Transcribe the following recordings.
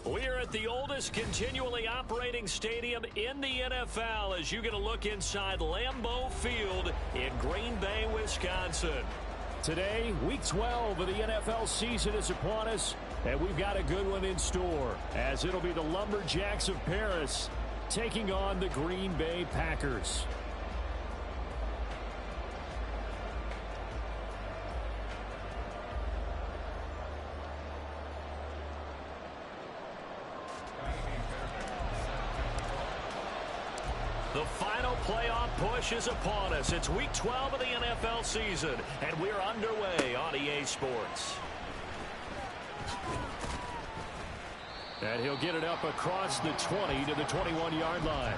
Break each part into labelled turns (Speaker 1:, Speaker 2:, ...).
Speaker 1: We're at the oldest continually operating stadium in the NFL as you get a look inside Lambeau Field in Green Bay, Wisconsin.
Speaker 2: Today, Week 12 of the NFL season is upon us, and we've got a good one in store, as it'll be the Lumberjacks of Paris taking on the Green Bay Packers.
Speaker 1: The final playoff push is upon us. It's Week 12 of the NFL season, and we're underway on EA Sports.
Speaker 2: And he'll get it up across the 20 to the 21-yard line.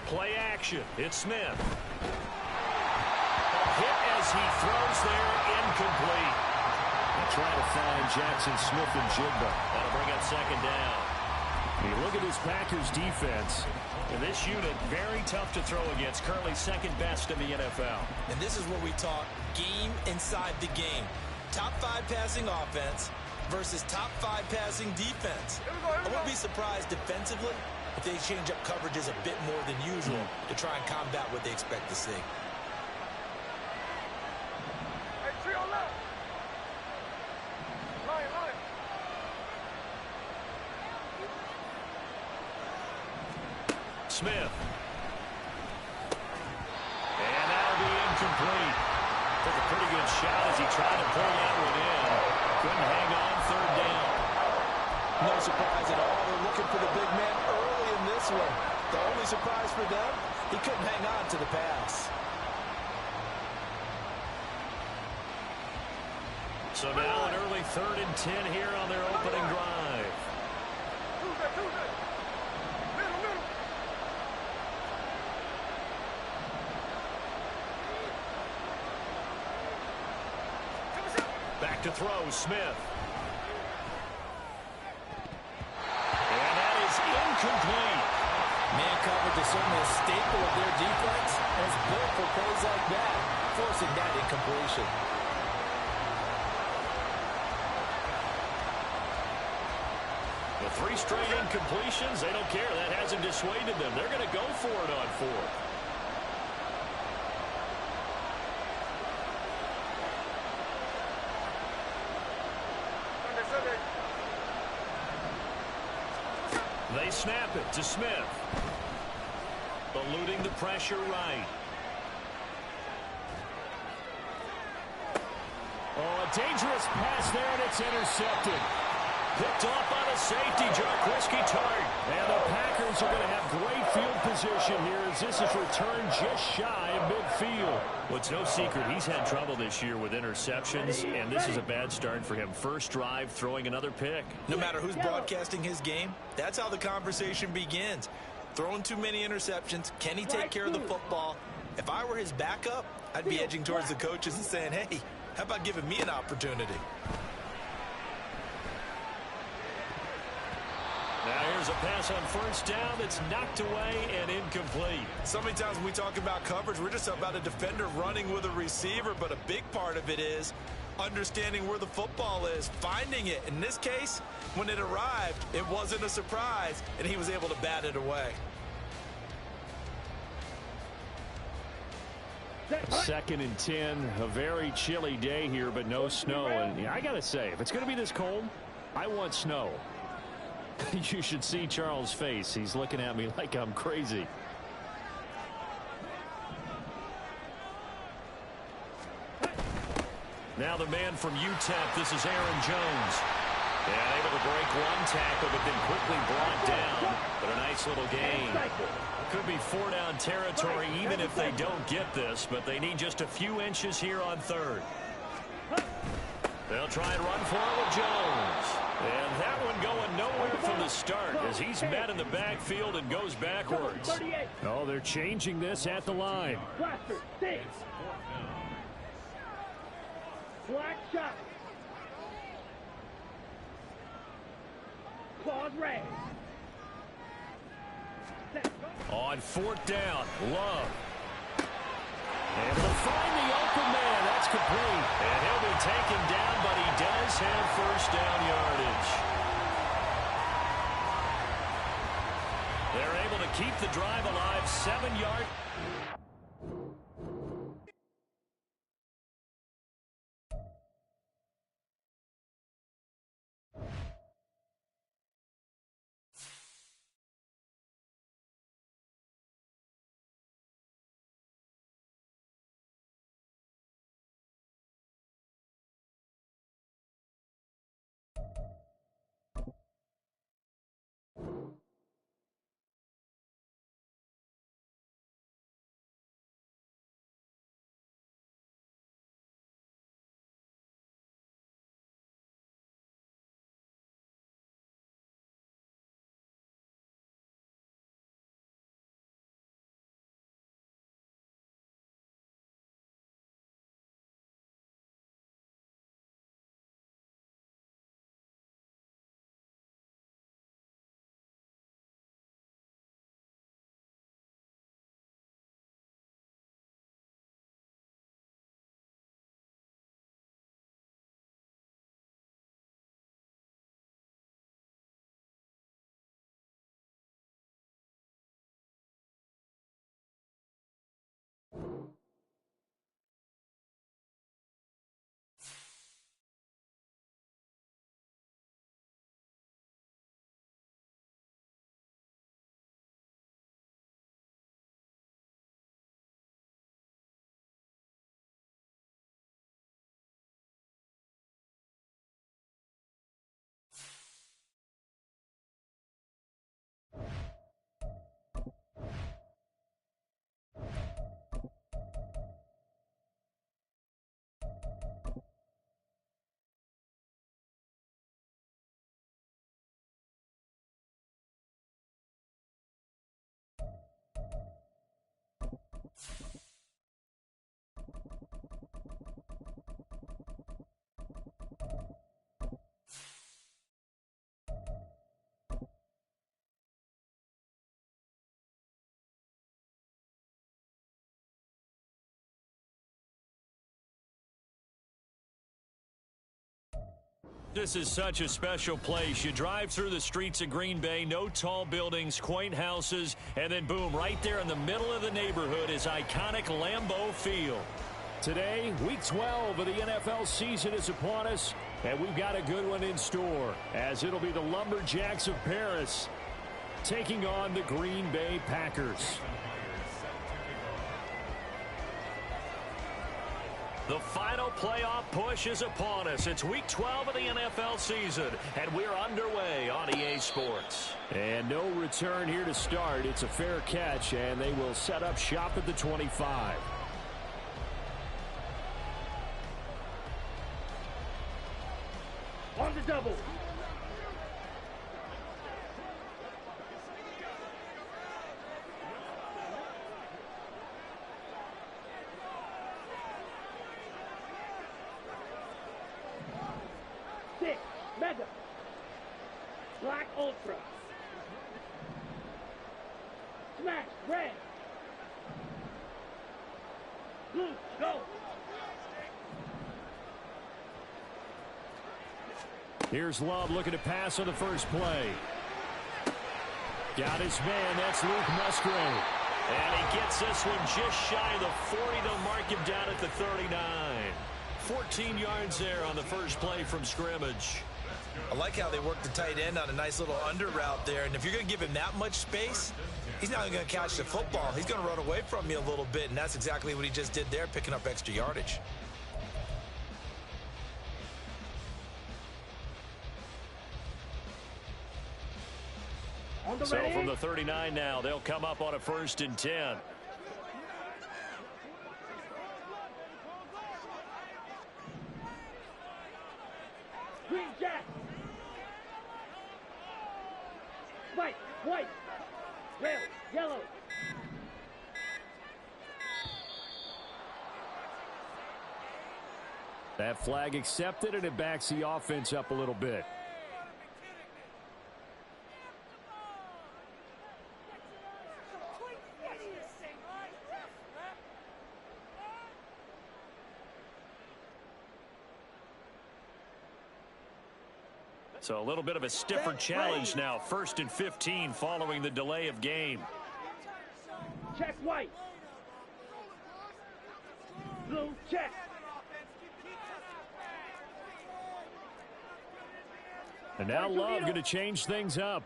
Speaker 1: Play action. It's Smith. A hit as he throws there, incomplete.
Speaker 2: They're trying to find Jackson Smith and Jigba.
Speaker 1: That'll bring up second down.
Speaker 2: You look at this Packers defense.
Speaker 1: And this unit, very tough to throw against. Currently second best in the NFL.
Speaker 3: And this is where we talk game inside the game. Top 5 passing offense versus top 5 passing defense. I wouldn't be surprised defensively if they change up coverages a bit more than usual to try and combat what they expect to see.
Speaker 4: Hey, trio left. Line.
Speaker 1: Smith. And that'll be incomplete. Took a pretty good shot as he tried to pull that one in. Couldn't hang on, third down.
Speaker 3: No surprise at all. They're looking for the big man early in this one. The only surprise for them, he couldn't hang on to the pass.
Speaker 1: So now an early 3rd and 10 here on their opening drive.
Speaker 4: Middle.
Speaker 1: Back to throw, Smith. And that is incomplete.
Speaker 3: Man coverage is certainly a staple of their defense, and it's built for plays like that, forcing that incompletion.
Speaker 1: The 3 straight incompletions, they don't care. That hasn't dissuaded them. They're going to go for it on 4th. They snap it to Smith. Eluding the pressure right.
Speaker 2: Oh, a dangerous pass there, and it's intercepted.
Speaker 1: Picked off on a safety, Jarquiski Tart.
Speaker 2: And the Packers are going to have great field position here as this is returned just shy of midfield.
Speaker 1: Well, it's no secret he's had trouble this year with interceptions, and this is a bad start for him. First drive, throwing another pick.
Speaker 3: No matter who's broadcasting his game, that's how the conversation begins. Throwing too many interceptions, can he take care of the football? If I were his backup, I'd be edging towards the coaches and saying, hey, how about giving me an opportunity?
Speaker 1: Now here's a pass on first down that's knocked away and incomplete.
Speaker 3: So many times when we talk about coverage, we're just about a defender running with a receiver, but a big part of it is understanding where the football is, finding it. In this case, when it arrived, it wasn't a surprise, and he was able to bat it away.
Speaker 2: 2nd and 10, a very chilly day here, but no snow. And I got to say, if it's going to be this cold, I want snow. You should see Charles' face. He's looking at me like I'm crazy.
Speaker 1: Now the man from UTEP, this is Aaron Jones. And able to break one tackle, but then quickly brought down. But a nice little gain. Could be 4-down territory even if they don't get this, but they need just a few inches here on third. They'll try and run for it with Jones. And that one going nowhere from the start as he's met in the backfield and goes backwards.
Speaker 2: Oh, they're changing this at the line.
Speaker 4: Black shot. Claws red.
Speaker 1: On 4th down, Love. Able to find the open man. That's complete. And he'll be taken down, but he does have first down yardage. They're able to keep the drive alive. 7 yards. This is such a special place. You drive through the streets of Green Bay, no tall buildings, quaint houses, and then boom, right there in the middle of the neighborhood is iconic Lambeau Field.
Speaker 2: Today, Week 12 of the NFL season is upon us, and we've got a good one in store, as it'll be the Lumberjacks of Paris taking on the Green Bay Packers.
Speaker 1: The final playoff push is upon us. It's Week 12 of the NFL season, and we're underway on EA Sports.
Speaker 2: And no return here to start. It's a fair catch, and they will set up shop at the 25.
Speaker 4: On the double. Mega. Black Ultra. Smash. Red. Blue. Go.
Speaker 2: Here's Love looking to pass on the first play. Got his man. That's Luke Musgrave.
Speaker 1: And he gets this one just shy of the 40. They'll mark him down at the 39. 14 yards there on the first play from scrimmage.
Speaker 3: I like how they work the tight end on a nice little under route there. And if you're going to give him that much space, he's not going to catch the football. He's going to run away from you a little bit, and that's exactly what he just did there, picking up extra yardage.
Speaker 1: So from the 39 now, they'll come up on a 1st and 10.
Speaker 4: Green jack. White, white. Red, yellow.
Speaker 2: That flag accepted, and it backs the offense up a little bit.
Speaker 1: So a little bit of a stiffer challenge now. 1st and 15 following the delay of game.
Speaker 4: Check white. Blue check.
Speaker 2: And now Love going to change things up.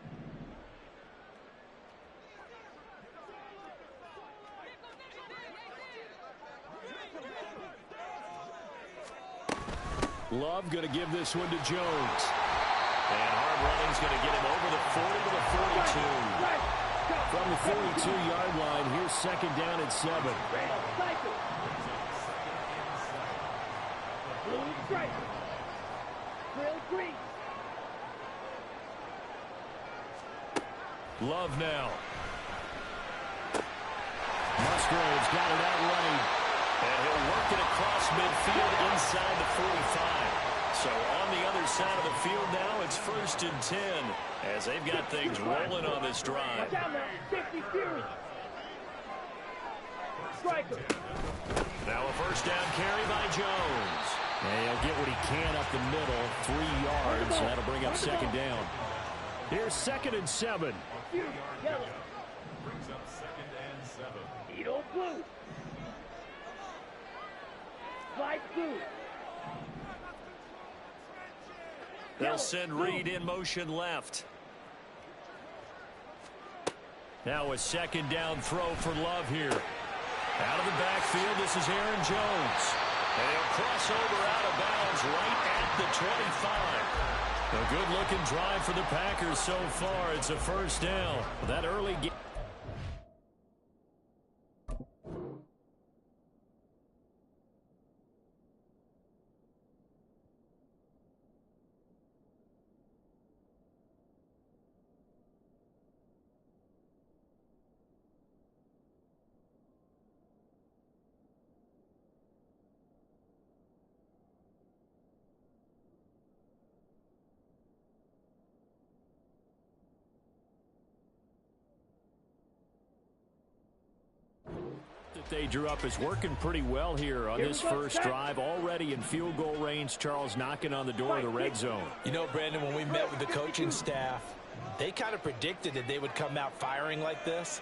Speaker 2: Love going to give this one to Jones.
Speaker 1: And hard running's going to get him over the 40 to the 42.
Speaker 2: From the 42-yard line, here's 2nd down and 7.
Speaker 4: Blue stripe. Grill green.
Speaker 1: Love now.
Speaker 2: Musgrave's got it out right.
Speaker 1: And he'll work it across midfield inside the 45. So on the other side of the field now, it's 1st and 10 as they've got things rolling on this drive.
Speaker 4: Watch out now. 50 Fury. Striker.
Speaker 1: Now a 1st down carry by Jones.
Speaker 2: And he'll get what he can up the middle, 3 yards. That'll bring up 2nd down. Here's 2nd and 7.
Speaker 4: Fury, yellow. Brings up 2nd and 7. Edo blue. Light blue.
Speaker 1: They'll send Reed in motion left. Now a 2nd down throw for Love here. Out of the backfield, this is Aaron Jones. And he'll cross over out of bounds right at the 25. A good-looking drive for the Packers so far. It's a 1st down. That early game.
Speaker 2: They drew up is working pretty well here on this first drive. Already in field goal range, Charles knocking on the door of the red zone.
Speaker 3: You know, Brandon, when we met with the coaching staff, they kind of predicted that they would come out firing like this.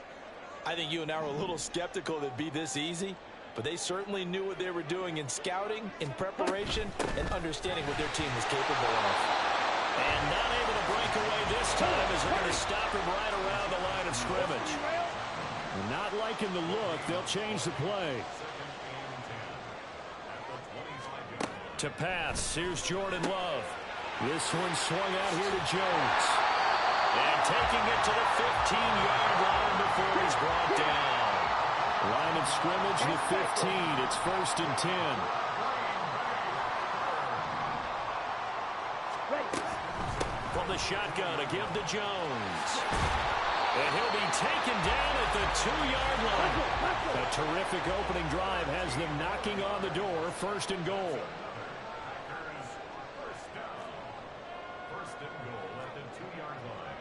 Speaker 3: I think you and I were a little skeptical that it'd be this easy, but they certainly knew what they were doing in scouting, in preparation, and understanding what their team was capable of.
Speaker 1: And not able to break away this time as they're going to stop him right around the line of scrimmage.
Speaker 2: Not liking the look. They'll change the play.
Speaker 1: To pass, here's Jordan Love.
Speaker 2: This one swung out here to Jones.
Speaker 1: And taking it to the 15-yard line before he's brought down.
Speaker 2: Line of scrimmage, the 15. It's 1st and 10.
Speaker 1: From the shotgun, a give to Jones. And he'll be taken down at the 2-yard line.
Speaker 2: A terrific opening drive has them knocking on the door. 1st and goal.
Speaker 5: First and goal at the 2-yard line.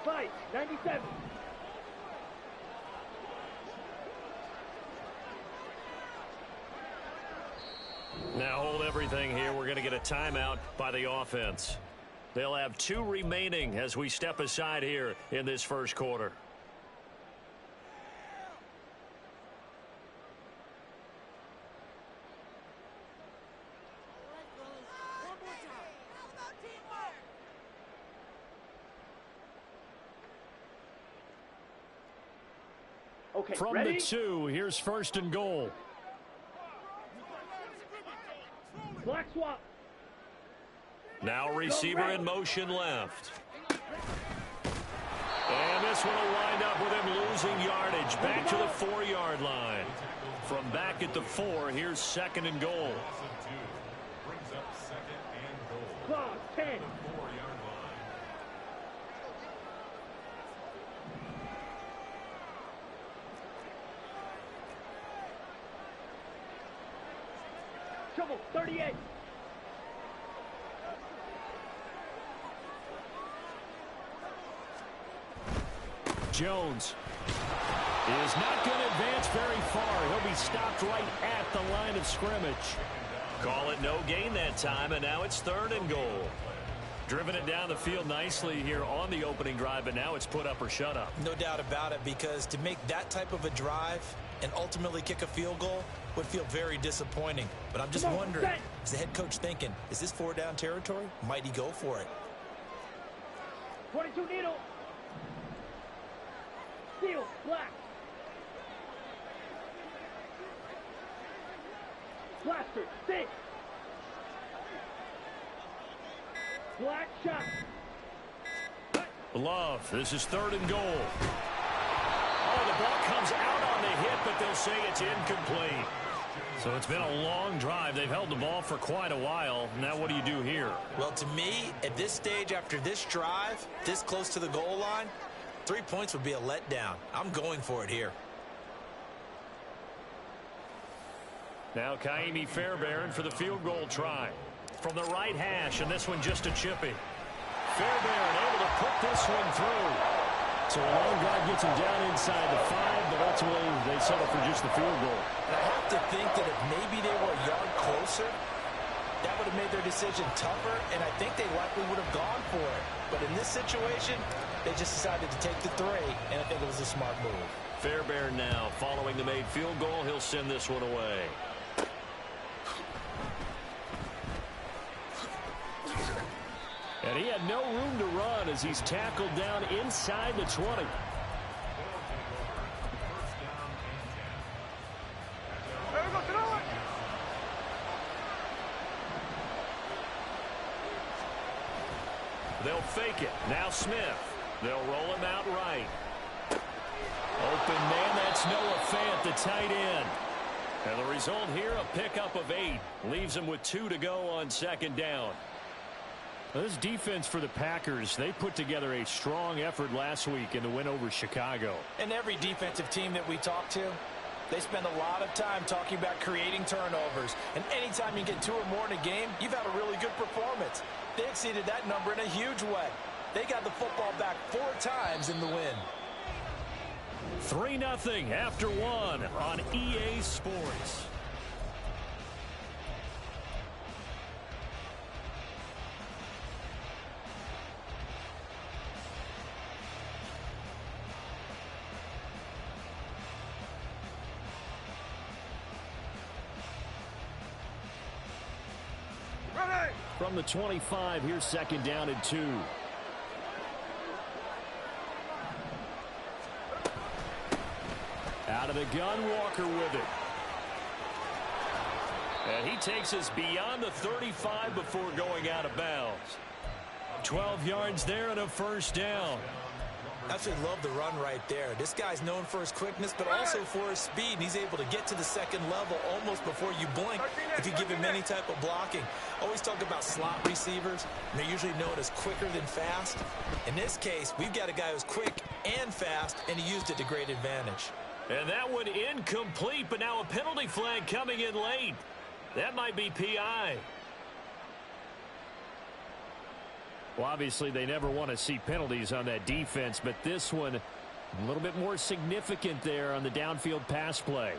Speaker 4: Fight, 97.
Speaker 1: Now hold everything here. We're going to get a timeout by the offense. They'll have 2 remaining as we step aside here in this first quarter.
Speaker 4: Okay,
Speaker 2: From
Speaker 4: ready?
Speaker 2: the 2, here's 1st and goal.
Speaker 4: Black swap.
Speaker 1: Now receiver in motion left. And this one will wind up with him losing yardage back to the 4-yard line. From back at the 4, here's 2nd and goal.
Speaker 4: Brings up 2nd and goal.
Speaker 5: 10.
Speaker 4: The 4-yard line.
Speaker 5: Trouble, 38.
Speaker 2: Jones is not going to advance very far. He'll be stopped right at the line of scrimmage.
Speaker 1: Call it no gain that time, and now it's 3rd and goal. Driven it down the field nicely here on the opening drive, but now it's put up or shut up.
Speaker 3: No doubt about it, because to make that type of a drive and ultimately kick a field goal would feel very disappointing. But I'm just wondering, is the head coach thinking, is this 4-down territory? Might he go for it?
Speaker 5: 22 needle. Steel, black. Blaster, 6. Black shot.
Speaker 1: Love, this is 3rd and goal. Oh, the ball comes out on the hit, but they'll say it's incomplete. So it's been a long drive. They've held the ball for quite a while. Now what do you do here?
Speaker 3: Well, to me, at this stage, after this drive, this close to the goal line, 3 points would be a letdown. I'm going for it here.
Speaker 1: Now Kaimi Fairbairn for the field goal try. From the right hash, and this one just a chippy. Fairbairn able to put this one through.
Speaker 2: So a long drive gets him down inside the 5, but ultimately they settle for just the field goal.
Speaker 3: And I have to think that if maybe they were a yard closer, that would have made their decision tougher, and I think they likely would have gone for it. But in this situation, they just decided to take the 3, and I think it was a smart move.
Speaker 1: Fairbairn now, following the made field goal, he'll send this one away.
Speaker 2: And he had no room to run as he's tackled down inside the 20.
Speaker 4: First down and 10.
Speaker 1: They'll fake it. Now Smith. They'll roll him out right. Open man, that's Noah Fant, the tight end. And the result here, a pickup of 8. Leaves him with 2 to go on 2nd down.
Speaker 2: This defense for the Packers, they put together a strong effort last week in the win over Chicago.
Speaker 3: And every defensive team that we talk to, they spend a lot of time talking about creating turnovers. And anytime you get 2 or more in a game, you've had a really good performance. They exceeded that number in a huge way. They got the football back 4 times in the win.
Speaker 1: 3-0 after 1 on EA Sports.
Speaker 2: From the 25, here's 2nd down and 2. Out of the gun, Walker with it.
Speaker 1: And he takes us beyond the 35 before going out of bounds. 12 yards there and a 1st down.
Speaker 3: Absolutely love the run right there. This guy's known for his quickness, but also for his speed. He's able to get to the 2nd level almost before you blink if you give him any type of blocking. Always talk about slot receivers, and they're usually known as quicker than fast. In this case, we've got a guy who's quick and fast, and he used it to great advantage.
Speaker 1: And that one incomplete, but now a penalty flag coming in late. That might be PI.
Speaker 2: Well, obviously, they never want to see penalties on that defense, but this one a little bit more significant there on the downfield pass play.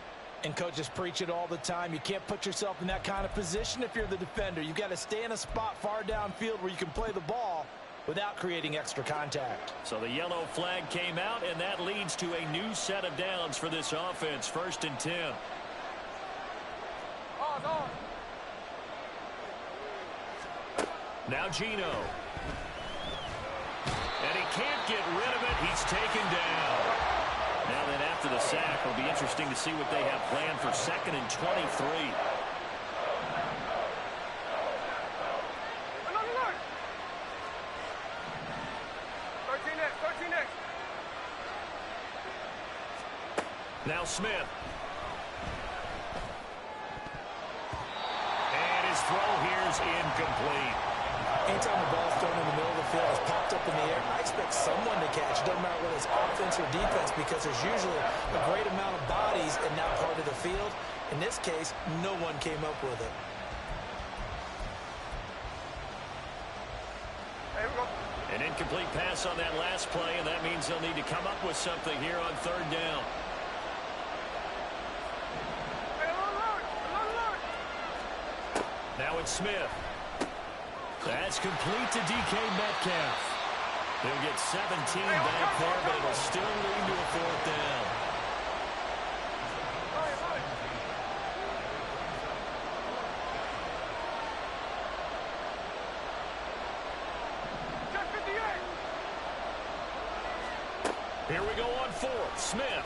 Speaker 3: And coaches preach it all the time. You can't put yourself in that kind of position if you're the defender. You've got to stay in a spot far downfield where you can play the ball without creating extra contact.
Speaker 1: So the yellow flag came out, and that leads to a new set of downs for this offense. 1st and 10. Now Gino. And he can't get rid of it. He's taken down. Now then, after the sack, it'll be interesting to see what they have planned for 2nd and 23. Now Smith. And his throw here is incomplete.
Speaker 3: Anytime the ball's thrown in the middle of the field, it's popped up in the air, I expect someone to catch. It doesn't matter whether it's offense or defense, because there's usually a great amount of bodies in that part of the field. In this case, no one came up with it.
Speaker 1: An incomplete pass on that last play, and that means they'll need to come up with something here on third down. Now it's Smith. That's complete to DK Metcalf. He'll get 17 back there, but it'll still lead to a fourth down. Here we go on fourth. Smith.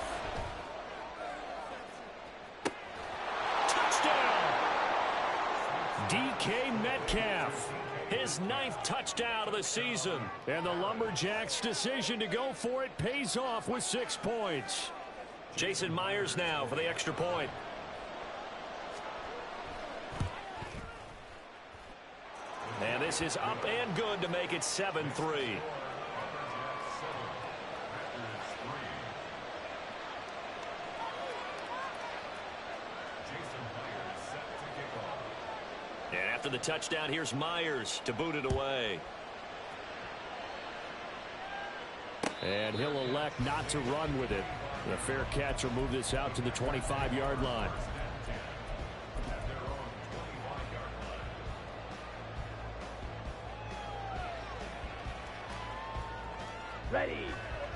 Speaker 1: Touchdown! DK Metcalf. His 9th touchdown of the season.
Speaker 2: And the Lumberjacks' decision to go for it pays off with 6 points.
Speaker 1: Jason Myers now for the extra point. And this is up and good to make it 7-3. And after the touchdown, here's Myers to boot it away.
Speaker 2: And he'll elect not to run with it. The fair catch will move this out to the 25-yard line.
Speaker 5: Ready.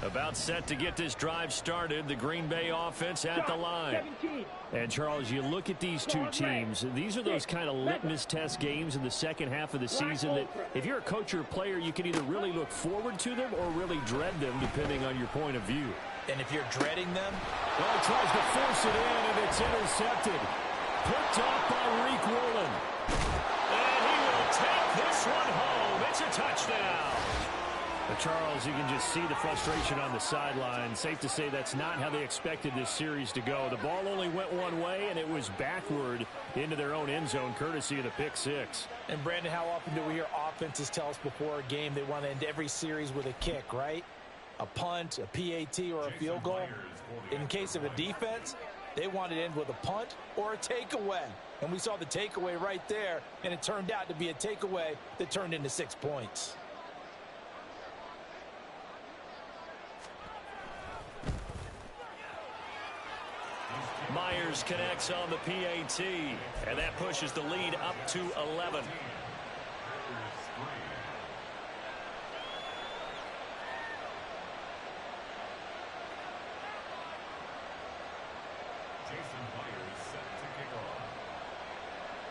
Speaker 2: About set to get this drive started. The Green Bay offense at the line.
Speaker 5: 17.
Speaker 2: And, Charles, you look at these two teams. These are those kind of litmus test games in the second half of the season that if you're a coach or a player, you can either really look forward to them or really dread them, depending on your point of view.
Speaker 3: And if you're dreading them,
Speaker 2: well, he tries to force it in, and it's intercepted. Picked off by Reek Woolen.
Speaker 1: And he will take this one home. It's a touchdown.
Speaker 2: But Charles, you can just see the frustration on the sideline. Safe to say that's not how they expected this series to go. The ball only went one way, and it was backward into their own end zone, courtesy of the pick six.
Speaker 3: and Brandon, how often do we hear offenses tell us before a game they want to end every series with a kick, right? A punt, a PAT, or a field goal. In case of a defense, they wanted to end with a punt or a takeaway. And we saw the takeaway right there, and it turned out to be a takeaway that turned into 6 points.
Speaker 1: Myers connects on the PAT, and that pushes the lead up to 11.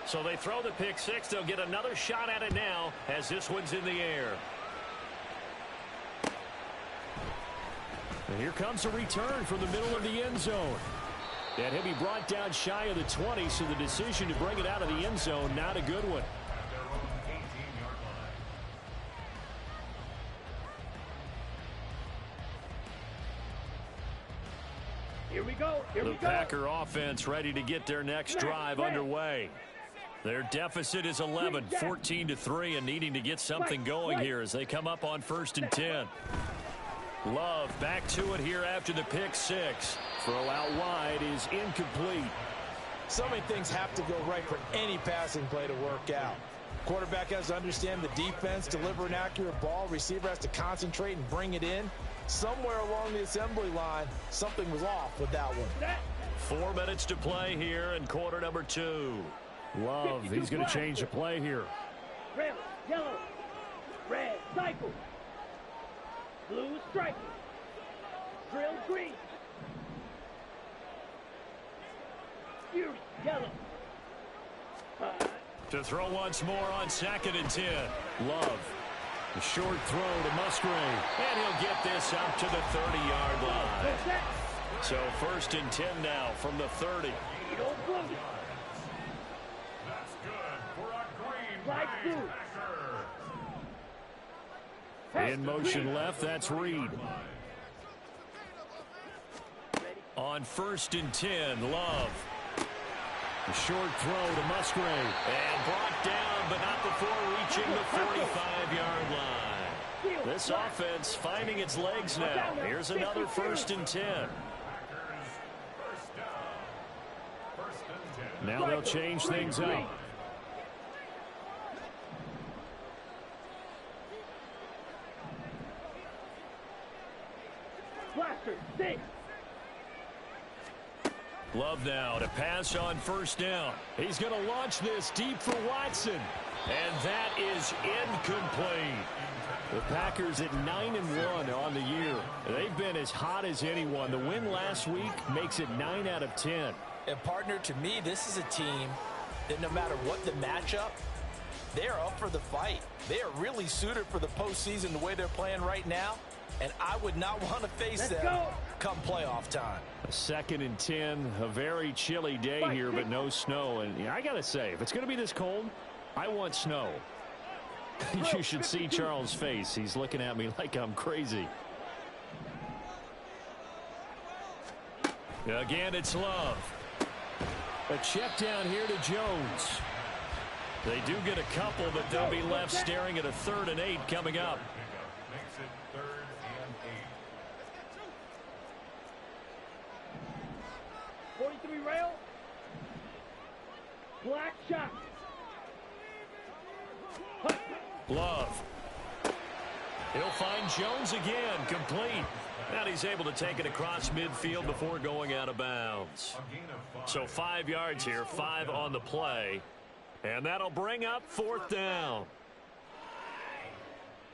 Speaker 1: So they throw the pick six. They'll get another shot at it now as this one's in the air.
Speaker 2: And here comes a return from the middle of the end zone. And he'll be brought down shy of the 20, so the decision to bring it out of the end zone, not a good one.
Speaker 5: Here we go. Here we
Speaker 1: The
Speaker 5: go.
Speaker 1: Packer offense ready to get their next drive underway. Their deficit is 11, 14-3, and needing to get something going here as they come up on 1st and 10. Love back to it here after the pick six.
Speaker 2: Throw out wide is incomplete.
Speaker 3: So many things have to go right for any passing play to work out. Quarterback has to understand the defense, deliver an accurate ball. Receiver has to concentrate and bring it in. Somewhere along the assembly line, something was off with that one.
Speaker 1: 4 minutes to play here in quarter number 2.
Speaker 2: Love, he's going to change the play here.
Speaker 5: Red, yellow, red, cycle. Blue, stripe. Drill, green. Fury, yellow.
Speaker 1: To throw once more on 2nd and 10.
Speaker 2: Love, a short throw to Musgrave.
Speaker 1: And he'll get this up to the 30-yard line. So 1st and 10 now from the 30.
Speaker 2: In motion left, that's Reed.
Speaker 1: On on 1st and 10. Love.
Speaker 2: A short throw to Musgrave.
Speaker 1: And brought down, but not before reaching the 45-yard line. This offense finding its legs now. Here's another 1st and 10.
Speaker 2: Now they'll change things up.
Speaker 5: Blaster, 6.
Speaker 1: Love now to pass on 1st down.
Speaker 2: He's going to launch this deep for Watson.
Speaker 1: And that is incomplete.
Speaker 2: The Packers at 9-1 on the year. They've been as hot as anyone. The win last week makes it 9 out of 10.
Speaker 3: And partner, to me, this is a team that no matter what the matchup, they're up for the fight. They are really suited for the postseason the way they're playing right now. And I would not want to face them come playoff time.
Speaker 2: A 2nd and 10, a very chilly day here, but no snow. And I got to say, if it's going to be this cold, I want snow. You should see Charles' face. He's looking at me like I'm crazy.
Speaker 1: Again, it's Love.
Speaker 2: A check down here to Jones.
Speaker 1: They do get a couple, but they'll be left staring at a 3rd and 8 coming up.
Speaker 4: Makes it 3rd and 8.
Speaker 5: 43 rail. Black shot.
Speaker 1: Love. He'll find Jones again, complete. And he's able to take it across midfield before going out of bounds. So 5 yards here, 5 on the play. And that'll bring up 4th down.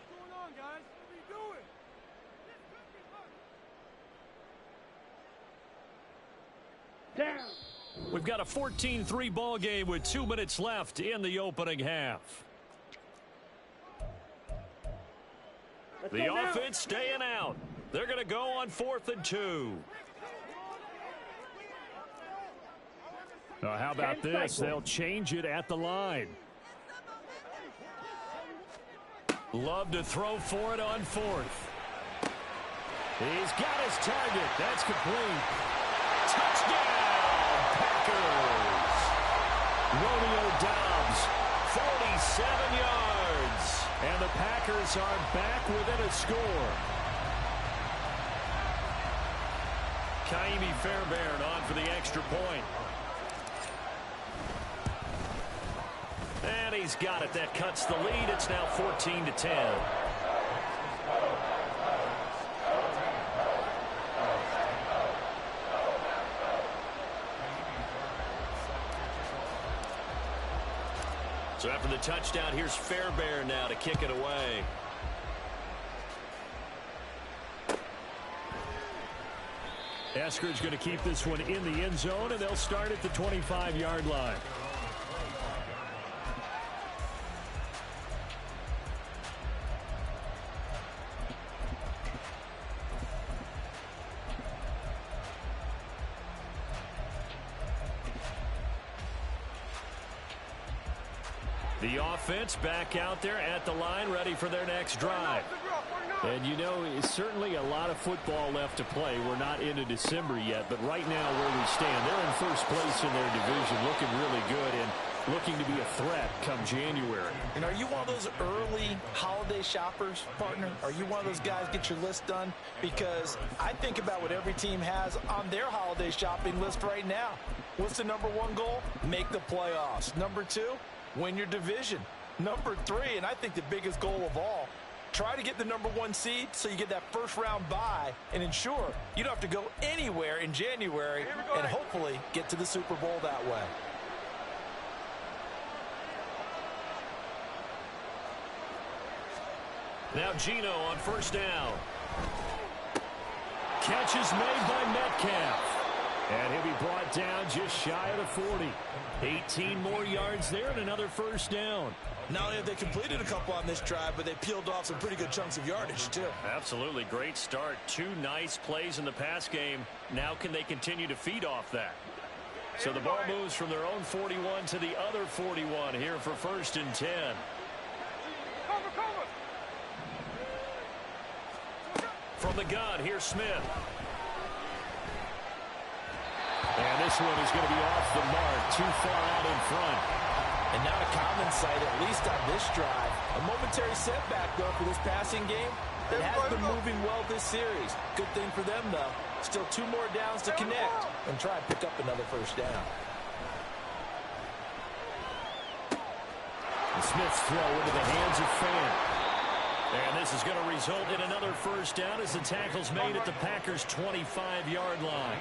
Speaker 5: What's going on, guys? What are you doing? Down.
Speaker 1: We've got a 14-3 ball game with 2 minutes left in the opening half. The offense staying out. They're going to go on 4th and 2.
Speaker 2: How about this? They'll change it at the line.
Speaker 1: Love to throw for it on 4th. He's got his target. That's complete. Touchdown, Packers. Romeo Doubs, 47 yards.
Speaker 2: And the Packers are back within a score.
Speaker 1: Kaimi Fairbairn on for the extra point. And he's got it. That cuts the lead. It's now 14-10. So after the touchdown, here's Fairbairn now to kick it away.
Speaker 2: Eskridge going to keep this one in the end zone, and they'll start at the 25-yard line.
Speaker 1: The offense back out there at the line, ready for their next drive.
Speaker 2: And you know, it's certainly a lot of football left to play. We're not into December yet, but right now where we stand, they're in first place in their division, looking really good and looking to be a threat come January.
Speaker 3: And are you one of those early holiday shoppers, partner? Are you one of those guys get your list done? Because I think about what every team has on their holiday shopping list right now. What's the #1 goal? Make the playoffs. #2, win your division. #3, and I think the biggest goal of all, try to get the #1 seed so you get that first round bye and ensure you don't have to go anywhere in January and hopefully get to the Super Bowl that way.
Speaker 1: Now Gino on first down. Catch is made by Metcalf.
Speaker 2: And he'll be brought down just shy of the 40.
Speaker 1: 18 more yards there and another first down.
Speaker 3: Not only have they completed a couple on this drive, but they peeled off some pretty good chunks of yardage, too.
Speaker 1: Absolutely. Great start. 2 nice plays in the pass game. Now can they continue to feed off that? So the ball moves from their own 41 to the other 41 here for 1st and 10. From the gun, here's Smith.
Speaker 2: this one is going to be off the mark, too far out in front.
Speaker 3: And not a common sight, at least on this drive. A momentary setback, though, for this passing game. It has been moving well this series. Good thing for them, though. Still 2 more downs to connect and try and pick up another first down.
Speaker 2: The Smith's throw into the hands of Fan.
Speaker 1: And this is going to result in another first down as the tackle's made at the Packers' 25-yard line.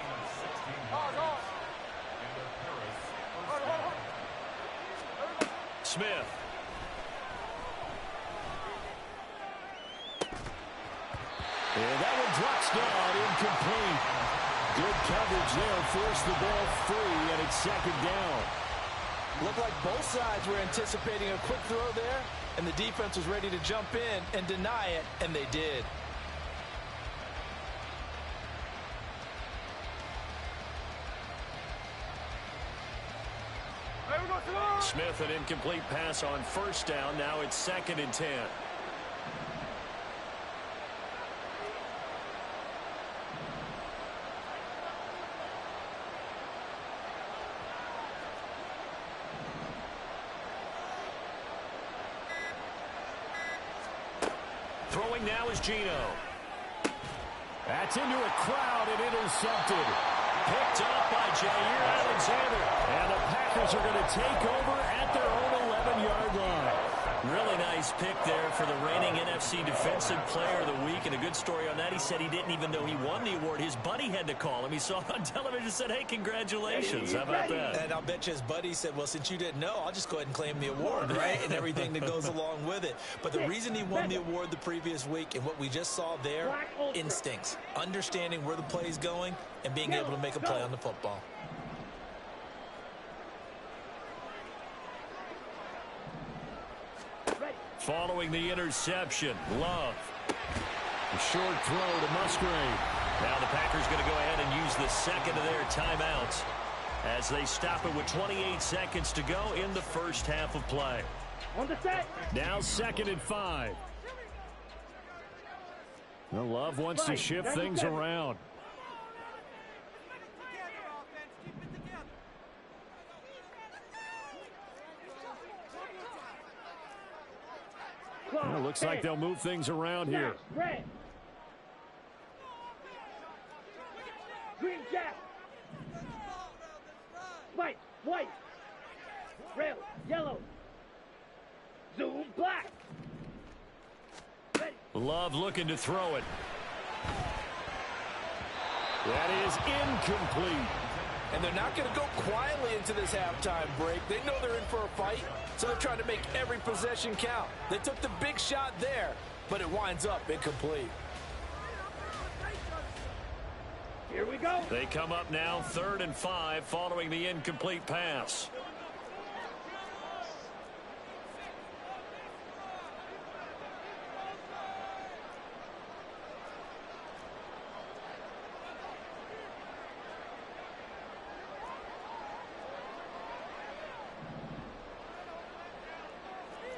Speaker 1: Smith.
Speaker 2: And that one drops down, incomplete. Good coverage there, forced the ball free, and it's second down.
Speaker 3: Looked like both sides were anticipating a quick throw there, and the defense was ready to jump in and deny it, and they did.
Speaker 1: Smith, an incomplete pass on first down. Now it's 2nd and 10. Throwing now is Geno.
Speaker 2: That's into a crowd and intercepted.
Speaker 1: Picked up by Jair Alexander.
Speaker 2: And the Packers are going to take over at their own 11-yard line.
Speaker 1: Really nice pick there for the reigning NFC Defensive Player of the Week. And a good story on that. He said he didn't even know he won the award. His buddy had to call him. He saw it on television and said, hey, congratulations. How about that?
Speaker 3: And I'll bet you his buddy said, well, since you didn't know, I'll just go ahead and claim the award, right? And everything that goes along with it. But the reason he won the award the previous week and what we just saw there, instincts. Understanding where the play's going and being able to make a play on the football.
Speaker 1: Following the interception, Love.
Speaker 2: A short throw to Musgrave.
Speaker 1: Now the Packers going to go ahead and use the second of their timeouts as they stop it with 28 seconds to go in the first half of play.
Speaker 5: On the set.
Speaker 2: Now 2nd and 5. Well, Love wants to shift things around. Well, looks like they'll move things around here.
Speaker 5: Red. Green jack. White. White. Red. Yellow. Zoom black. Ready.
Speaker 2: Love looking to throw it. That is incomplete.
Speaker 3: And they're not going to go quietly into this halftime break. They know they're in for a fight, so they're trying to make every possession count. They took the big shot there, but it winds up incomplete.
Speaker 5: Here we go.
Speaker 1: They come up now 3rd and 5 following the incomplete pass.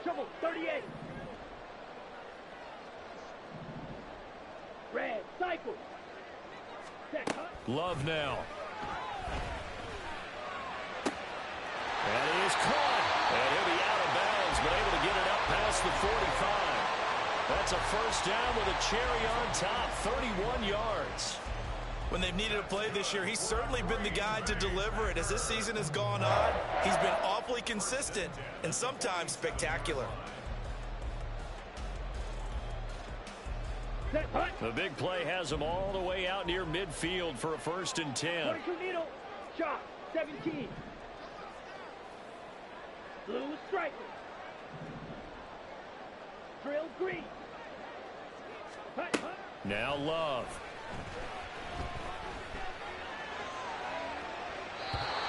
Speaker 5: Trouble 38. Red cycle. Set cut.
Speaker 2: Love now. That is caught.
Speaker 1: And he'll be out of bounds, but able to get it up past the 45. That's a first down with a cherry on top, 31 yards.
Speaker 3: When they've needed a play this year, he's certainly been the guy to deliver it. As this season has gone on, he's been awfully consistent and sometimes spectacular.
Speaker 5: Set cut.
Speaker 1: The big play has him all the way out near midfield for a 1st and 10.
Speaker 5: 22 needle. Shot 17. Blue striker. Drill green. Hut, hut.
Speaker 1: Now Love.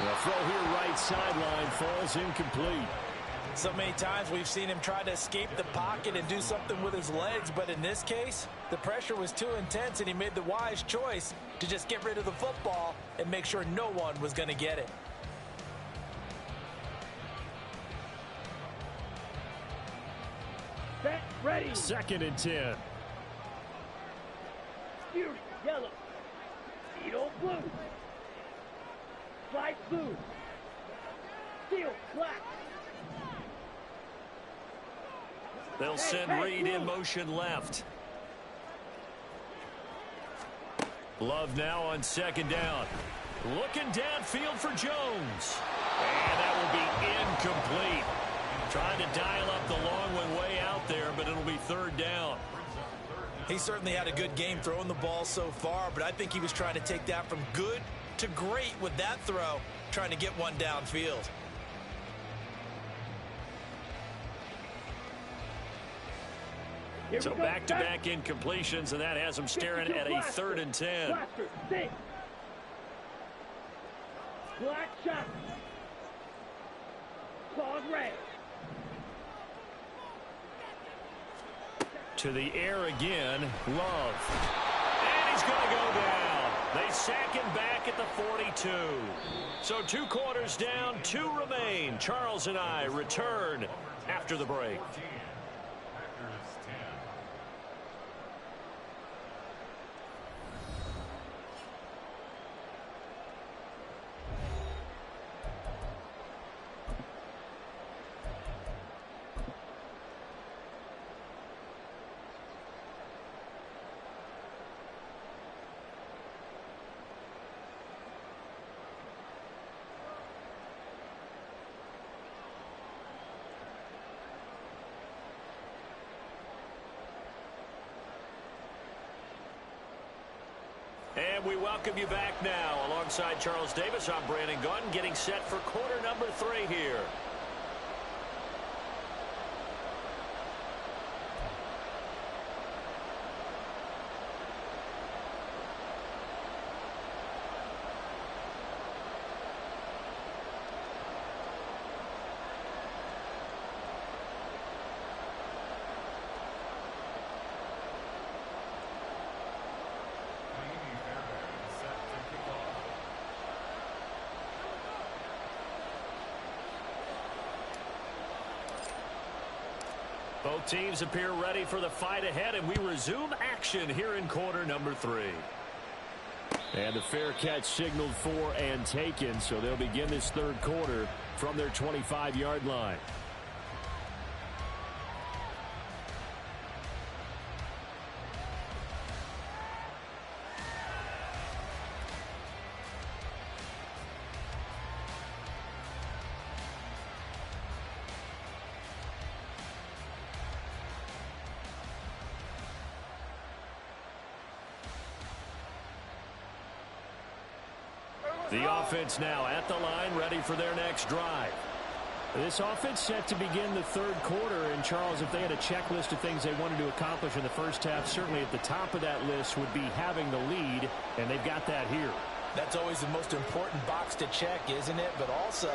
Speaker 2: The throw here right sideline falls incomplete.
Speaker 3: So many times we've seen him try to escape the pocket and do something with his legs, but in this case, the pressure was too intense and he made the wise choice to just get rid of the football and make sure no one was going to get it.
Speaker 5: Set ready.
Speaker 2: 2nd and 10.
Speaker 5: Fury yellow. Beetle blue. Light blue. Steel black.
Speaker 1: They'll send Reed in motion left. Love now on second down. Looking downfield for Jones. And that will be incomplete. Trying to dial up the long one way out there, but it'll be third down.
Speaker 3: He certainly had a good game throwing the ball so far, but I think he was trying to take that from good to great with that throw, trying to get one downfield.
Speaker 1: So back-to-back incompletions, and that has him staring at a 3rd and 10.
Speaker 5: Blaster, 6. Black shot. Clawed red.
Speaker 1: To the air again, Love. And he's going to go down. They sack him back at the 42. So 2 quarters down, 2 remain. Charles and I return after the break. And we welcome you back now. Alongside Charles Davis, I'm Brandon Gunn, getting set for quarter number 3 here. Both teams appear ready for the fight ahead, and we resume action here in quarter number 3.
Speaker 2: And the fair catch signaled for and taken, so they'll begin this 3rd quarter from their 25-yard line.
Speaker 1: The offense now at the line, ready for their next drive.
Speaker 2: This offense set to begin the 3rd quarter. And, Charles, if they had a checklist of things they wanted to accomplish in the first half, certainly at the top of that list would be having the lead, and they've got that here.
Speaker 3: That's always the most important box to check, isn't it? But also,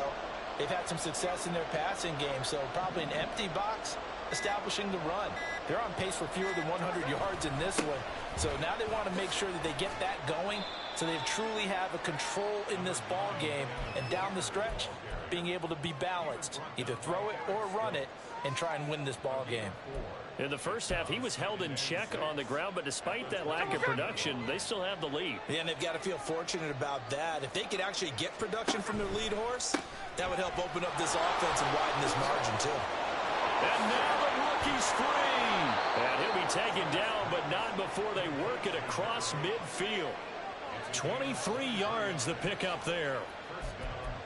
Speaker 3: they've had some success in their passing game, so probably an empty box establishing the run. They're on pace for fewer than 100 yards in this one. So now they want to make sure that they get that going so they truly have a control in this ball game, and down the stretch, being able to be balanced. Either throw it or run it and try and win this ball game.
Speaker 1: In the first half, he was held in check on the ground, but despite that lack of production, they still have the lead.
Speaker 3: Yeah, and they've got to feel fortunate about that. If they could actually get production from their lead horse, that would help open up this offense and widen this margin, too.
Speaker 1: And now the rookie's free. And he'll be taken down, but not before they work it across midfield. 23 yards the pickup there.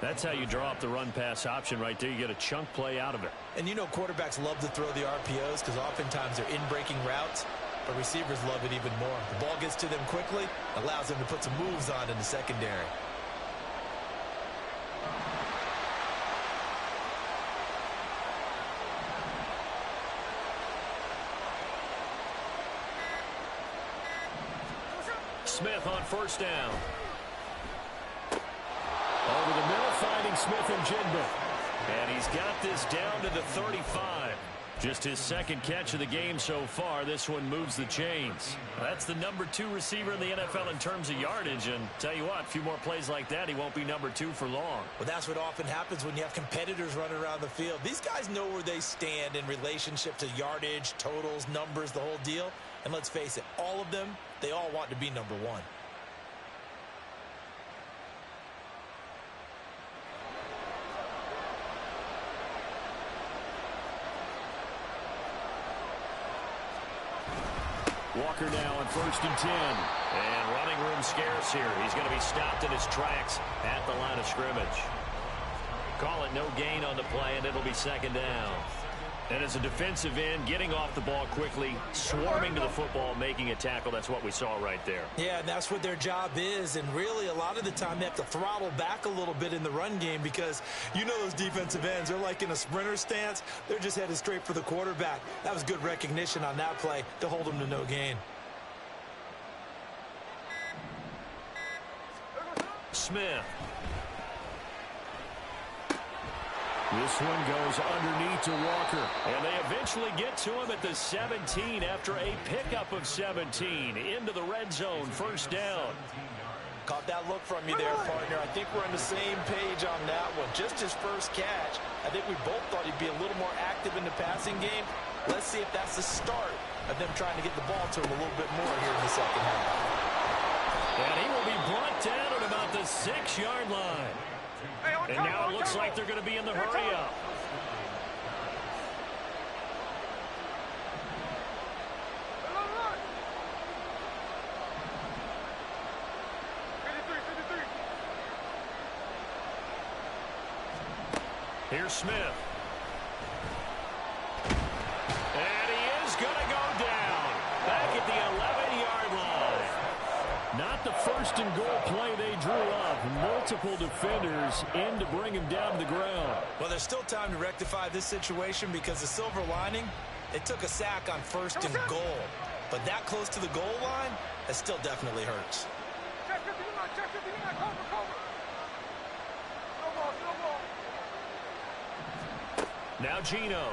Speaker 1: That's how you draw up the run-pass option right there. You get a chunk play out of it.
Speaker 3: And you know quarterbacks love to throw the RPOs because oftentimes they're in-breaking routes, but receivers love it even more. The ball gets to them quickly, allows them to put some moves on in the secondary.
Speaker 1: Smith on first down.
Speaker 2: Over the middle, finding Smith and Jigba.
Speaker 1: And he's got this down to the 35. Just his 2nd catch of the game so far. This one moves the chains. That's the number 2 receiver in the NFL in terms of yardage. And tell you what, a few more plays like that, he won't be number 2 for long.
Speaker 3: Well, that's what often happens when you have competitors running around the field. These guys know where they stand in relationship to yardage, totals, numbers, the whole deal. And let's face it, all of them, they all want to be number 1.
Speaker 2: Walker now on 1st and 10.
Speaker 1: And running room scarce here. He's going to be stopped in his tracks at the line of scrimmage. Call it no gain on the play, and it'll be 2nd down. And as a defensive end, getting off the ball quickly, swarming to the football, making a tackle, that's what we saw right there.
Speaker 3: Yeah, and that's what their job is. And really, a lot of the time, they have to throttle back a little bit in the run game because you know those defensive ends, they're like in a sprinter stance. They're just headed straight for the quarterback. That was good recognition on that play to hold them to no gain.
Speaker 1: Smith.
Speaker 2: This one goes underneath to Walker.
Speaker 1: And they eventually get to him at the 17 after a pickup of 17 into the red zone. 1st down.
Speaker 3: Caught that look from you there, partner. I think we're on the same page on that one. Just his first catch. I think we both thought he'd be a little more active in the passing game. Let's see if that's the start of them trying to get the ball to him a little bit more here in the 2nd half.
Speaker 1: And he will be brought down at about the 6-yard line. And now it looks like they're going to be in the hurry-up. Here's Smith. And he is going to go down. Back at the 11-yard line.
Speaker 2: Not the 1st and goal play they drew up. Multiple defenders in to bring him down to the ground.
Speaker 3: Well, there's still time to rectify this situation because the silver lining, they took a sack on 1st and goal. But that close to the goal line, that still definitely hurts.
Speaker 1: Now Gino.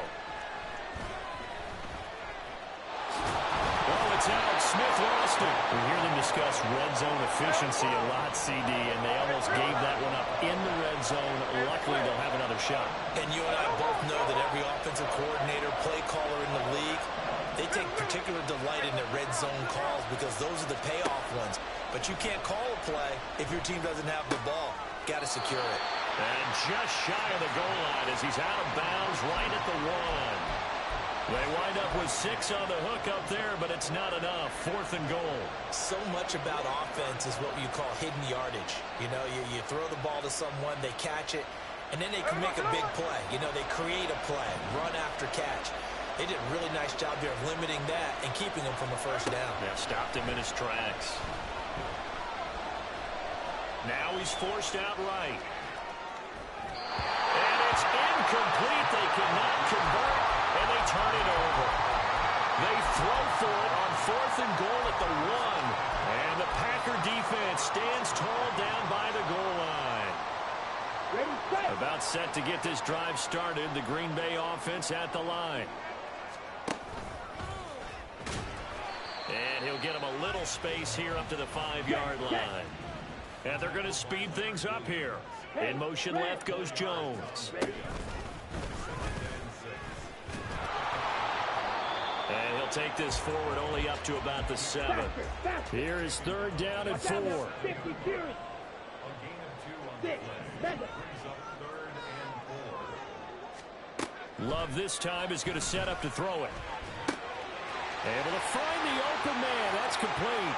Speaker 1: Oh, it's out. Smith lost it. We hear them discuss red zone efficiency a lot, CD, and they almost gave that one up in the red zone. Luckily, they'll have another shot.
Speaker 3: And you and I both know that every offensive coordinator, play caller in the league, they take particular delight in their red zone calls because those are the payoff ones. But you can't call a play if your team doesn't have the ball. Got to secure it.
Speaker 1: And just shy of the goal line as he's out of bounds right at the 1. They wind up with 6 on the hook up there, but it's not enough. 4th and goal.
Speaker 3: So much about offense is what you call hidden yardage. You know, you throw the ball to someone, they catch it, and then they can make a big play. You know, they create a play, run after catch. They did a really nice job there of limiting that and keeping him from a 1st down.
Speaker 1: Yeah, stopped him in his tracks. Now he's forced out right. And it's incomplete. They cannot convert, and they turn it over. They throw for it on 4th and goal at the 1. And the Packer defense stands tall down by the goal line. About set to get this drive started. The Green Bay offense at the line. And he'll get him a little space here up to the 5-yard line. And they're going to speed things up here. In motion left goes Jones. And he'll take this forward only up to about the 7.
Speaker 2: Here is 3rd down and 4.
Speaker 1: Love this time is going to set up to throw it. Able to find the open man. That's complete.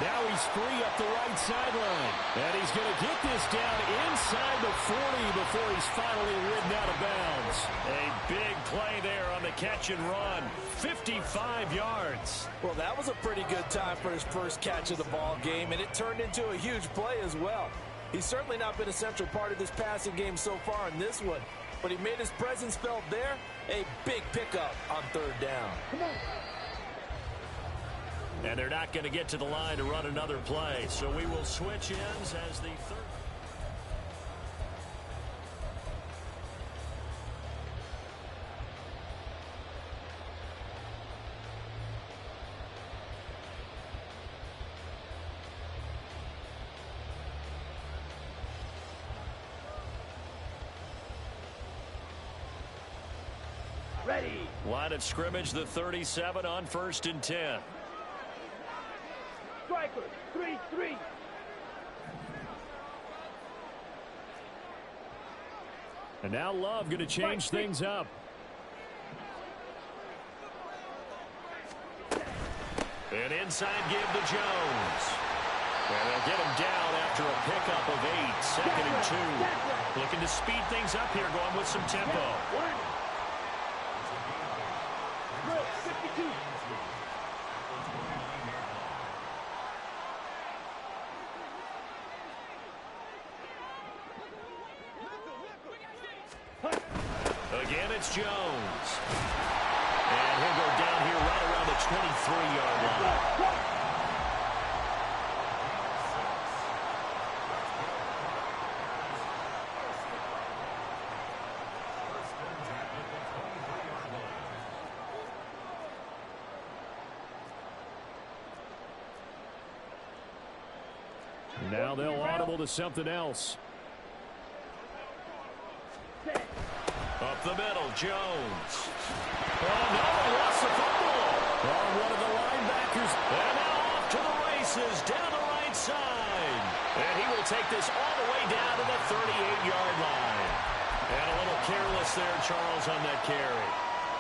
Speaker 1: Now he's free up the right sideline. And he's going to get this down inside the 40 before he's finally ridden out of bounds. A big play there on the catch and run. 55 yards.
Speaker 3: Well, that was a pretty good time for his first catch of the ball game, and it turned into a huge play as well. He's certainly not been a central part of this passing game so far in this one, but he made his presence felt there. A big pickup on 3rd down.
Speaker 5: Come on.
Speaker 1: And they're not going to get to the line to run another play. So we will switch ends as the 3rd.
Speaker 5: Ready.
Speaker 1: Line of scrimmage, the 37 on 1st and 10.
Speaker 5: Strikers, 3-3.
Speaker 2: And now Love going to change things up.
Speaker 1: And inside give to Jones. And they'll get him down after a pickup of 8. 2nd and 2. Looking to speed things up here, going with some tempo. Again, it's Jones. And he'll go down here right around the 23-yard line.
Speaker 2: Now they'll audible to something else.
Speaker 1: Up the middle, Jones. Oh, no, lost the football. Oh, one of the linebackers. And now off to the races, down the right side. And he will take this all the way down to the 38-yard line. And a little careless there, Charles, on that carry.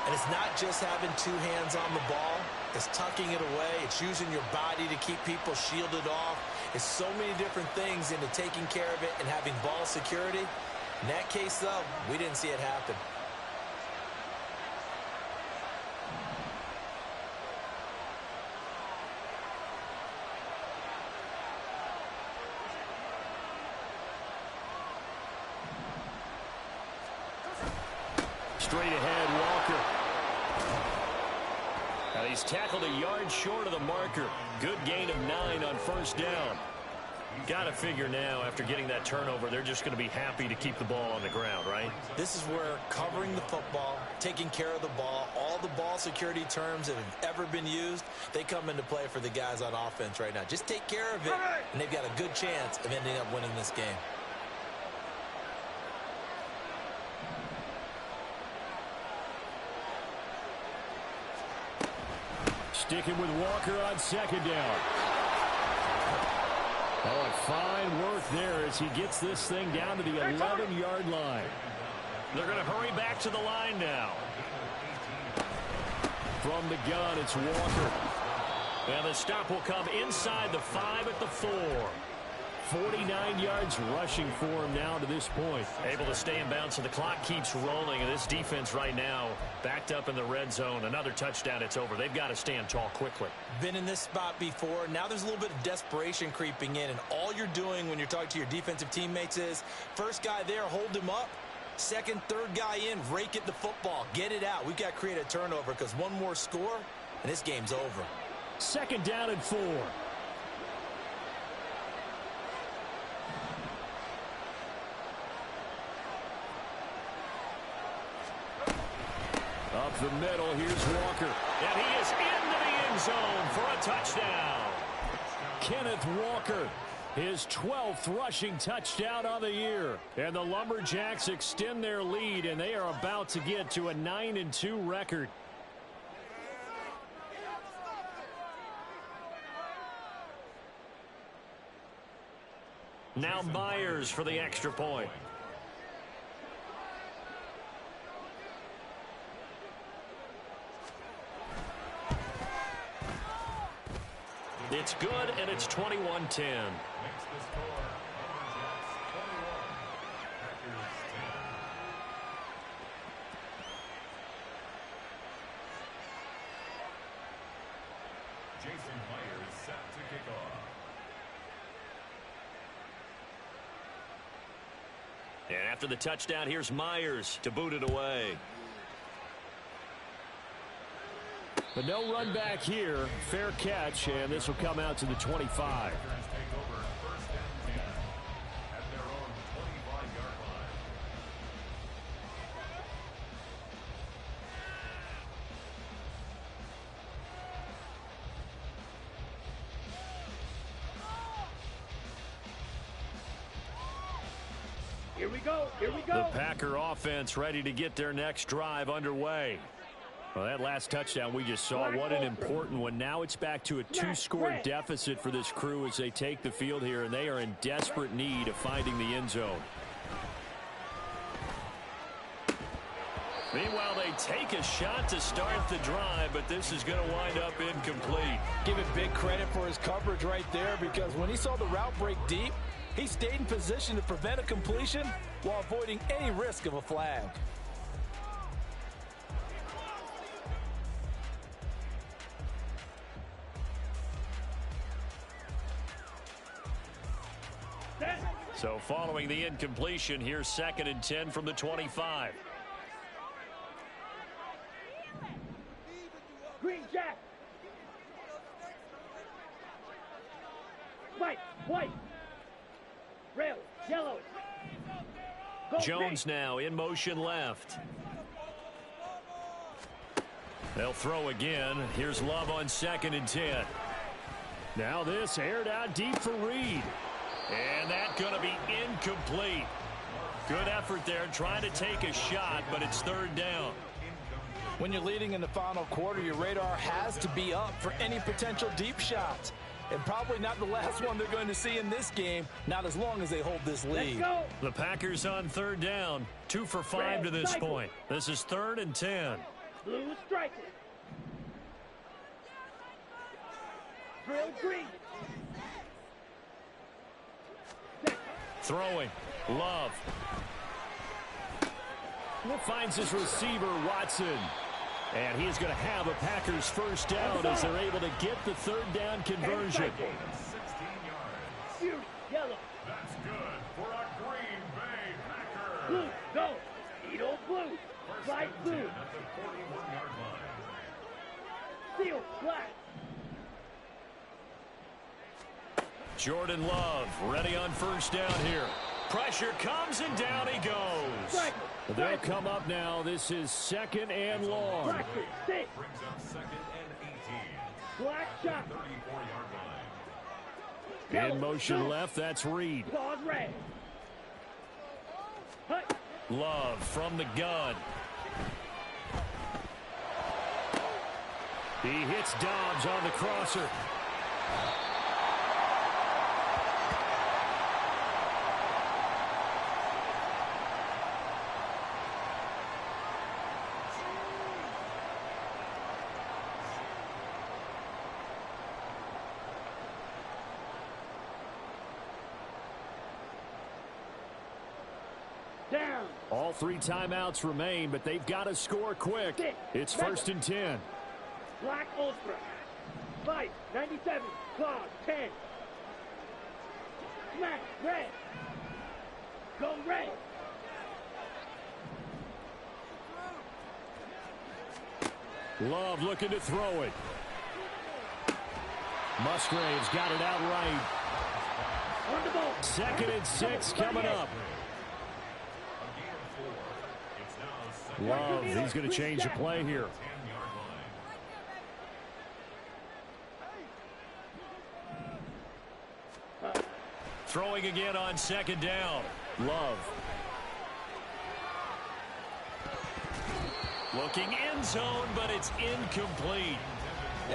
Speaker 3: And it's not just having 2 hands on the ball. It's tucking it away. It's using your body to keep people shielded off. It's so many different things into taking care of it and having ball security. In that case, though, we didn't see it happen.
Speaker 1: Straight ahead, Walker. Now he's tackled a yard short of the marker. Good gain of 9 on 1st down. Got to figure now, after getting that turnover, they're just going to be happy to keep the ball on the ground, right?
Speaker 3: This is where covering the football, taking care of the ball, all the ball security terms that have ever been used, they come into play for the guys on offense right now. Just take care of it, and they've got a good chance of ending up winning this game.
Speaker 2: Sticking with Walker on 2nd down. Oh, and fine work there as he gets this thing down to the 11-yard line.
Speaker 1: They're going to hurry back to the line now.
Speaker 2: From the gun, it's Walker.
Speaker 1: And the stop will come inside the 5 at the 4.
Speaker 2: 49 yards rushing for him now to this point.
Speaker 1: Able to stay in bounds, so the clock keeps rolling. And this defense right now backed up in the red zone. Another touchdown, it's over. They've got to stand tall quickly.
Speaker 3: Been in this spot before. Now there's a little bit of desperation creeping in. And all you're doing when you're talking to your defensive teammates is, first guy there, hold him up. Second, third guy in, rake at the football. Get it out. We've got to create a turnover because one more score, and this game's over.
Speaker 2: 2nd down and 4. Up the middle, here's Walker.
Speaker 1: And he is into the end zone for a touchdown.
Speaker 2: Kenneth Walker, his 12th rushing touchdown of the year. And the Lumberjacks extend their lead, and they are about to get to a 9-2 record.
Speaker 1: Now Myers for the extra point. It's good, and it's 21-10.
Speaker 4: Makes the score, Lumberjacks 21, Packers 10. Jason Myers set to kick off.
Speaker 1: And after the touchdown, here's Myers to boot it away.
Speaker 2: But no run back here. Fair catch, and this will come out to the 25.
Speaker 4: Packers take over 1st and 10 at their own 25-yard line.
Speaker 5: Here we go. Here we go.
Speaker 1: The Packer offense ready to get their next drive underway.
Speaker 2: Well, that last touchdown we just saw, what an important one. Now it's back to a 2-score deficit for this crew as they take the field here, and they are in desperate need of finding the end zone.
Speaker 1: Meanwhile, they take a shot to start the drive, but this is going to wind up incomplete.
Speaker 3: Give it big credit for his coverage right there, because when he saw the route break deep, he stayed in position to prevent a completion while avoiding any risk of a flag.
Speaker 1: So following the incompletion, here's 2nd and 10 from the 25.
Speaker 5: Green jack. White. Red, yellow. Go
Speaker 1: Jones now in motion left. They'll throw again. Here's Love on 2nd and 10.
Speaker 2: Now this aired out deep for Reed.
Speaker 1: And that's going to be incomplete. Good effort there trying to take a shot, but it's 3rd down.
Speaker 3: When you're leading in the final quarter, your radar has to be up for any potential deep shots. And probably not the last one they're going to see in this game, not as long as they hold this lead.
Speaker 5: Let's go.
Speaker 1: The Packers on 3rd down. 2 for 5
Speaker 5: Red,
Speaker 1: to this
Speaker 5: cycle.
Speaker 1: point. This is 3rd and 10.
Speaker 5: Blue striker. Drill green.
Speaker 1: Throwing. Love.
Speaker 2: Finds his receiver, Watson. And he's going to have a Packers first down as they're able to get the 3rd down conversion.
Speaker 4: 16 yards.
Speaker 5: Huge yellow.
Speaker 4: That's good for a Green Bay Packer.
Speaker 5: Blue, go. Edo blue. Light blue.
Speaker 4: At the 41-yard line.
Speaker 5: Steel, black.
Speaker 1: Jordan Love ready on first down here. Pressure comes and down he goes.
Speaker 5: Striker.
Speaker 2: They'll come up now. This is 2nd and long.
Speaker 5: Black, six.
Speaker 4: Brings up 2nd and 18.
Speaker 5: Black shot.
Speaker 4: 34-yard line.
Speaker 2: In motion left, that's Reed.
Speaker 5: Claws red. Hut.
Speaker 1: Love from the gun.
Speaker 2: He hits Dobbs on the crosser.
Speaker 5: Down.
Speaker 2: All 3 timeouts remain, but they've got to score quick. It's 1st and 10.
Speaker 5: Black ultra. 5, 97. Claws, 10. Smash, red. Go red.
Speaker 2: Love looking to throw it. Musgrave's got it out right.
Speaker 5: On the ball.
Speaker 2: 2nd and 6 coming up. Love, he's going to change the play here.
Speaker 4: 10-yard line.
Speaker 1: Throwing again on 2nd down.
Speaker 2: Love.
Speaker 1: Looking end zone, but it's incomplete.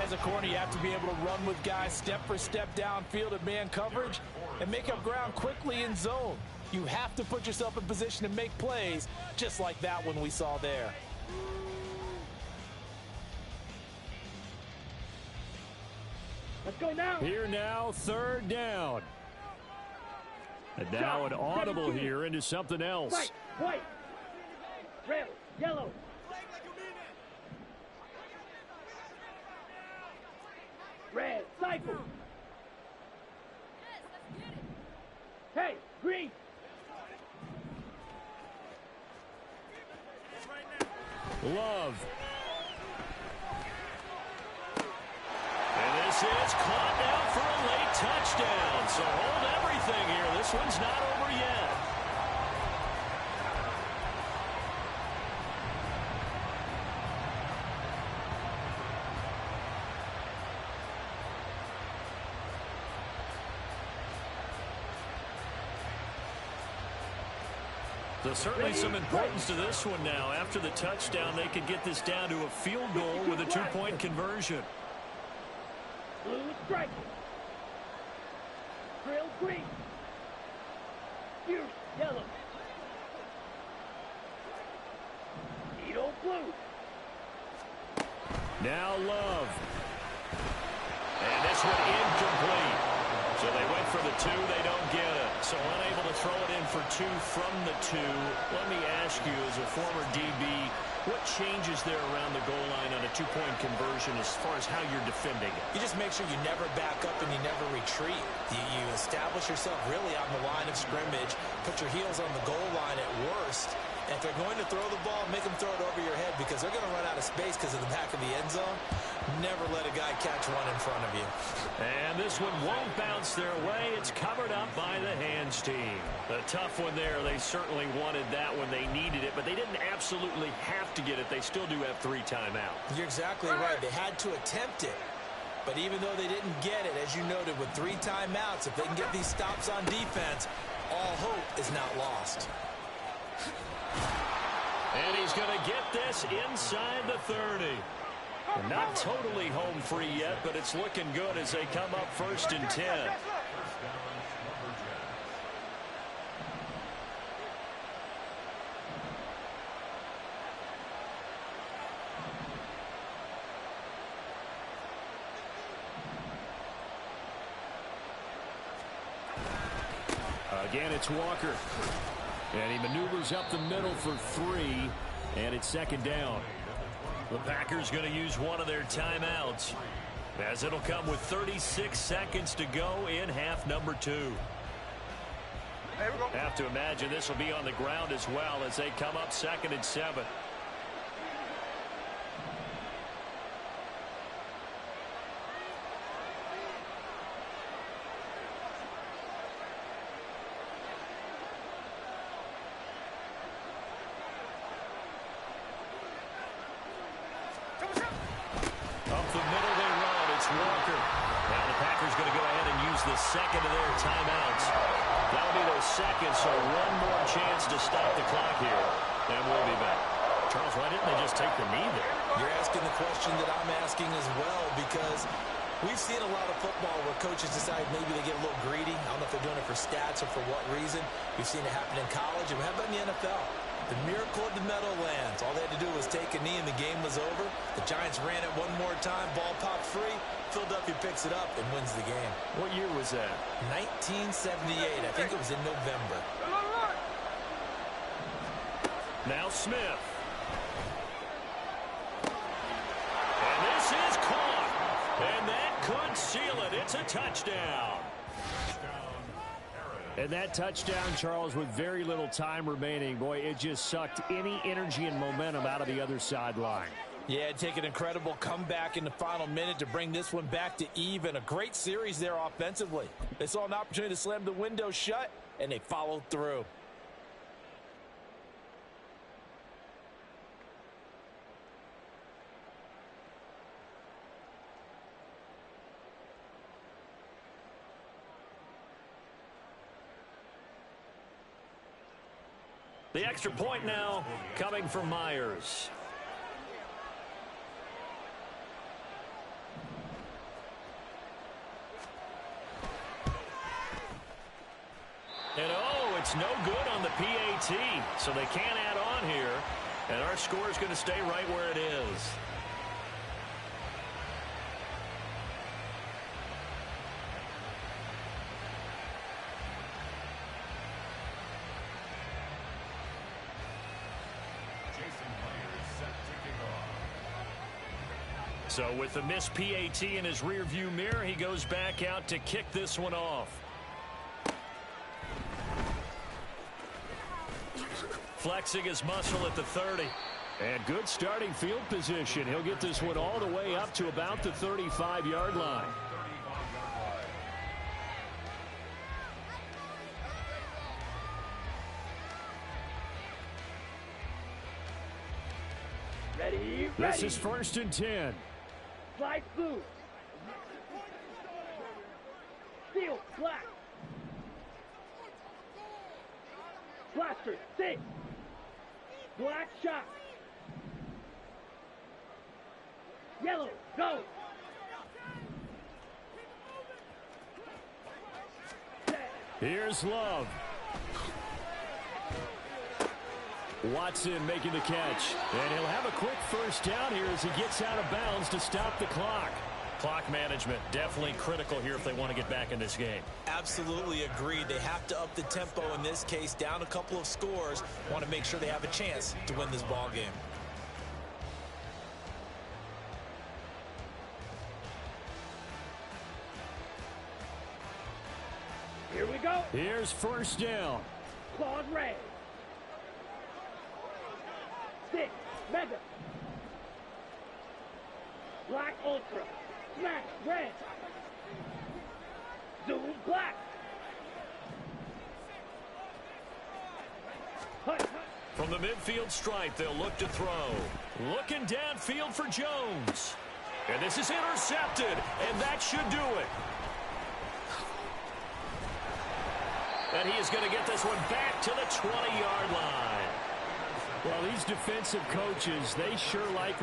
Speaker 3: As a corner, you have to be able to run with guys step for step downfield at man coverage and make up ground quickly in zone. You have to put yourself in position to make plays, just like that one we saw there.
Speaker 5: Let's go now.
Speaker 2: Here now, 3rd down. And now an audible here into something else.
Speaker 5: White. Red, yellow. Red, cycle. Hey, green.
Speaker 2: Love.
Speaker 1: And this is caught now for a late touchdown. So hold everything here. This one's not over yet. So certainly some importance to this one now. After the touchdown, they could get this down to a field goal with a 2-point conversion.
Speaker 5: Blue striker. Drill green. Fierce yellow. Edo
Speaker 2: Now Love.
Speaker 1: And this one incomplete. So they went for the 2. They don't get it. So unable to throw it in for 2 from the 2. Let me ask you, as a former DB, what changes there around the goal line on a 2-point conversion as far as how you're defending it?
Speaker 3: You just make sure you never back up and you never retreat. You establish yourself really on the line of scrimmage, put your heels on the goal line at worst. And if they're going to throw the ball, make them throw it over your head because they're going to run out of space because of the back of the end zone. Never let a guy catch one in front of you.
Speaker 1: And this one won't bounce their way. It's covered up by the hands team. A tough one there. They certainly wanted that when they needed it, but they didn't absolutely have to get it. They still do have 3 timeouts.
Speaker 3: You're exactly right. They had to attempt it. But even though they didn't get it, as you noted, with 3 timeouts, if they can get these stops on defense, all hope is not lost.
Speaker 1: And he's going to get this inside the 30. Not totally home free yet, but it's looking good as they come up 1st and 10.
Speaker 2: Again, it's Walker. And he maneuvers up the middle for 3. And it's 2nd down.
Speaker 1: The Packers going to use one of their timeouts, as it'll come with 36 seconds to go in half number 2. Have to imagine this will be on the ground as well as they come up 2nd and 7. Second of their timeouts. That'll be their second, so one more chance to stop the clock here. And we'll be back. Charles, why didn't they just take the knee there?
Speaker 3: You're asking the question that I'm asking as well, because we've seen a lot of football where coaches decide maybe they get a little greedy. I don't know if they're doing it for stats or for what reason. We've seen it happen in college, and how about in the NFL? The miracle of the Meadowlands. All they had to do was take a knee and the game was over. The Giants ran it one more time. Ball popped free. Philadelphia picks it up and wins the game.
Speaker 1: What year was that?
Speaker 3: 1978. I think it was in November.
Speaker 1: Now Smith. And this is caught. And that could seal it. It's a touchdown.
Speaker 2: And that touchdown, Charles, with very little time remaining, boy, it just sucked any energy and momentum out of the other sideline.
Speaker 3: Yeah, take an incredible comeback in the final minute to bring this one back to even. A great series there offensively. They saw an opportunity to slam the window shut, and they followed through.
Speaker 1: The extra point now coming from Myers. And it's no good on the PAT, so they can't add on here. And our score is going to stay right where it is. So with the missed PAT in his rearview mirror, he goes back out to kick this one off. Flexing his muscle at the 30.
Speaker 2: And good starting field position. He'll get this one all the way up to about the 35-yard line.
Speaker 5: Ready?
Speaker 2: This is 1st and 10.
Speaker 5: Slide blue. Steel, black. Blaster, 6. Black shot. Yellow, go.
Speaker 2: Here's Love. Watson making the catch. And he'll have a quick first down here as he gets out of bounds to stop the clock.
Speaker 1: Clock management definitely critical here if they want to get back in this game.
Speaker 3: Absolutely agreed. They have to up the tempo in this case, down a couple of scores. Want to make sure they have a chance to win this ball game.
Speaker 5: Here we go.
Speaker 2: Here's first down.
Speaker 5: Claws red. 6, mega. Black ultra. Smash red. Zoom black. Hut, hut.
Speaker 1: From the midfield stripe, they'll look to throw. Looking downfield for Jones. And this is intercepted, and that should do it. And he is going to get this one back to the 20-yard line.
Speaker 2: Well, these defensive coaches, they sure like